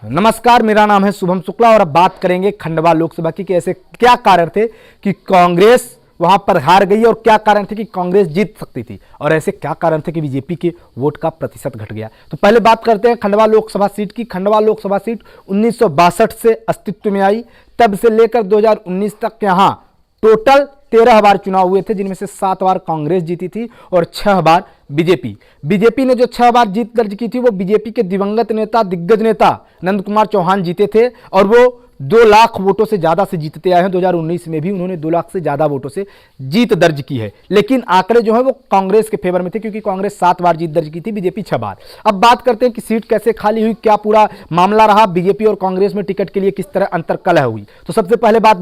नमस्कार, मेरा नाम है शुभम शुक्ला और अब बात करेंगे खंडवा लोकसभा की कि ऐसे क्या कारण थे कि कांग्रेस वहां पर हार गई और क्या कारण थे कि कांग्रेस जीत सकती थी और ऐसे क्या कारण थे कि बीजेपी के वोट का प्रतिशत घट गया। तो पहले बात करते हैं खंडवा लोकसभा सीट की। खंडवा लोकसभा सीट 1962 से अस्तित्व में आई, तब से लेकर 2019 तक यहां टोटल 13 बार चुनाव हुए थे, जिनमें से 7 बार कांग्रेस जीती थी और 6 बार बीजेपी ने जो 6 बार जीत दर्ज की थी वो बीजेपी के दिवंगत नेता, दिग्गज नेता नंद कुमार चौहान जीते थे और वो 2 लाख वोटों से ज्यादा से जीतते आए हैं। 2019 में भी उन्होंने 2 लाख से ज्यादा वोटों से जीत दर्ज की है, लेकिन आंकड़े जो है वो कांग्रेस के फेवर में थे क्योंकि कांग्रेस 7 बार जीत दर्ज की थी, बीजेपी 6 बार। अब बात करते हैं कि सीट कैसे खाली हुई, क्या पूरा मामला रहा, बीजेपी और कांग्रेस में टिकट के लिए किस तरह अंतर्कलह हुई। तो सबसे पहले बात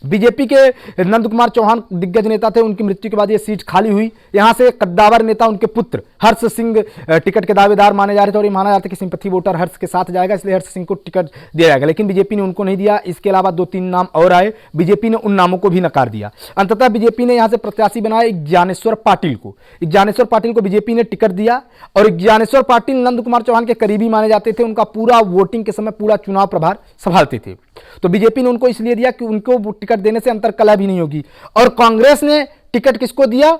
बीजेपी के नंद कुमार चौहान दिग्गज नेता थे, उनकी मृत्यु के बाद यह सीट खाली हुई। यहां से कद्दावर नेता उनके पुत्र हर्ष सिंह टिकट के दावेदार माने जा रहे थे और ये माना जाता है कि सिंपैथी वोटर हर्ष के साथ जाएगा, इसलिए हर्ष सिंह को टिकट दिया जाएगा, लेकिन बीजेपी ने उनको नहीं दिया। इसके अलावा 2-3 नाम और आए, बीजेपी ने उन नामों को भी नकार दिया। अंततः बीजेपी ने यहां से प्रत्याशी बनाया ज्ञानेश्वर पाटिल को बीजेपी ने टिकट दिया और ज्ञानेश्वर पाटिल नंद कुमार चौहान के करीबी माने जाते थे, उनका पूरा वोटिंग के समय पूरा चुनाव प्रभार संभालते थे। तो बीजेपी ने उनको इसलिए दिया कि उनको टिकट देने से अंतर्कलह भी नहीं होगी। और कांग्रेस ने टिकट किसको दिया?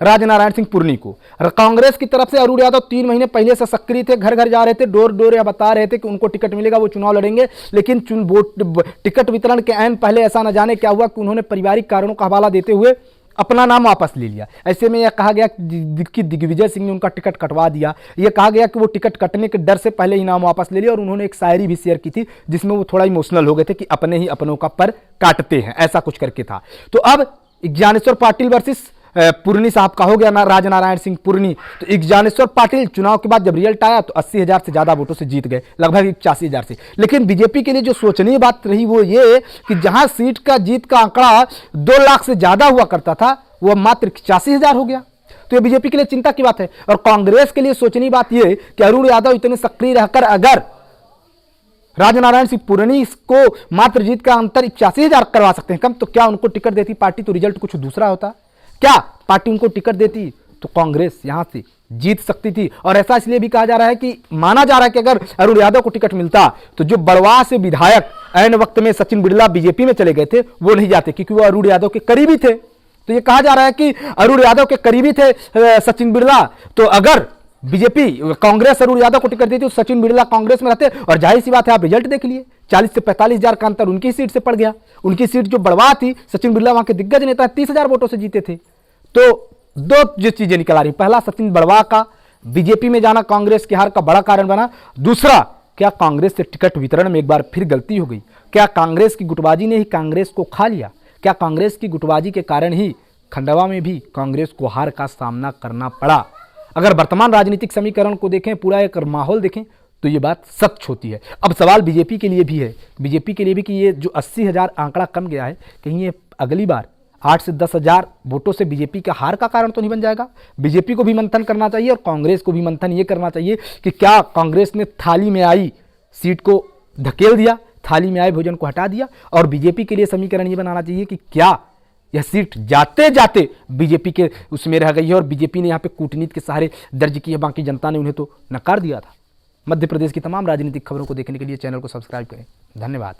राजनारायण सिंह पुरनी को। कांग्रेस की तरफ से अरुण यादव 3 महीने पहले से सक्रिय थे, घर घर जा रहे थे, डोर डोर या बता रहे थे कि उनको टिकट मिलेगा, वो चुनाव लड़ेंगे, लेकिन टिकट वितरण के ऐन पहले ऐसा न जाने क्या हुआ कि उन्होंने पारिवारिक कारणों का हवाला देते हुए अपना नाम वापस ले लिया। ऐसे में यह कहा गया कि दिग्विजय सिंह ने उनका टिकट कटवा दिया। यह कहा गया कि वो टिकट कटने के डर से पहले ही नाम वापस ले लिया और उन्होंने एक शायरी भी शेयर की थी जिसमें वो थोड़ा इमोशनल हो गए थे कि अपने ही अपनों का पर काटते हैं, ऐसा कुछ करके था। तो अब ज्ञानेश्वर पाटिल वर्सेस पुरनी साहब का हो गया ना, राजनारायण सिंह पुरनी। तो ज्ञानेश्वर पाटिल चुनाव के बाद जब रिजल्ट आया तो 80,000 से ज्यादा वोटों से जीत गए, लगभग 81,000 से। लेकिन बीजेपी के लिए जो सोचनीय बात रही वो ये कि जहां सीट का जीत का आंकड़ा 2 लाख से ज्यादा हुआ करता था वो मात्र 81,000 हो गया। तो ये बीजेपी के लिए चिंता की बात है। और कांग्रेस के लिए सोचनीय बात यह कि अरुण यादव इतने सक्रिय रहकर अगर राजनारायण सिंह पुरनी को मात्र जीत का अंतर 81,000 करवा सकते हैं कम, तो क्या उनको टिकट देती पार्टी तो रिजल्ट कुछ दूसरा होता। क्या पार्टी उनको टिकट देती तो कांग्रेस यहां से जीत सकती थी। और ऐसा इसलिए भी कहा जा रहा है कि माना जा रहा है कि अगर अरुण यादव को टिकट मिलता तो जो बड़वा से विधायक ऐन वक्त में सचिन बिरला बीजेपी में चले गए थे वो नहीं जाते, क्योंकि वो अरुण यादव के करीबी थे। तो ये कहा जा रहा है कि अरुण यादव के करीबी थे सचिन बिरला, तो अगर बीजेपी कांग्रेस अरुण यादव को टिकट देती तो सचिन बिरला कांग्रेस में रहते। और जाहिर सी बात है, आप रिजल्ट देख लिए, 40 से 45,000 का अंतर उनकी सीट से पड़ गया। उनकी सीट जो बड़वा थी, सचिन बिरला वहां के दिग्गज नेता 30,000 वोटों से जीते थे। तो 2 जो चीजें निकल आ रही, पहला सचिन बड़वा का बीजेपी में जाना कांग्रेस की हार का बड़ा कारण बना। दूसरा, क्या कांग्रेस से टिकट वितरण में एक बार फिर गलती हो गई? क्या कांग्रेस की गुटबाजी ने ही कांग्रेस को खा लिया? क्या कांग्रेस की गुटबाजी के कारण ही खंडवा में भी कांग्रेस को हार का सामना करना पड़ा? अगर वर्तमान राजनीतिक समीकरण को देखें, पूरा एक माहौल देखें, तो ये बात सच होती है। अब सवाल बीजेपी के लिए भी है, कि ये जो 80,000 आंकड़ा कम गया है, कहीं ये अगली बार 8 से 10,000 वोटों से बीजेपी का हार का कारण तो नहीं बन जाएगा? बीजेपी को भी मंथन करना चाहिए और कांग्रेस को भी मंथन ये करना चाहिए कि क्या कांग्रेस ने थाली में आई सीट को धकेल दिया, थाली में आए भोजन को हटा दिया। और बीजेपी के लिए समीकरण ये बनाना चाहिए कि क्या यह सीट जाते जाते बीजेपी के उसमें रह गई है और बीजेपी ने यहाँ पे कूटनीति के सहारे दर्ज की है, बाकी जनता ने उन्हें तो नकार दिया था। मध्य प्रदेश की तमाम राजनीतिक खबरों को देखने के लिए चैनल को सब्सक्राइब करें। धन्यवाद।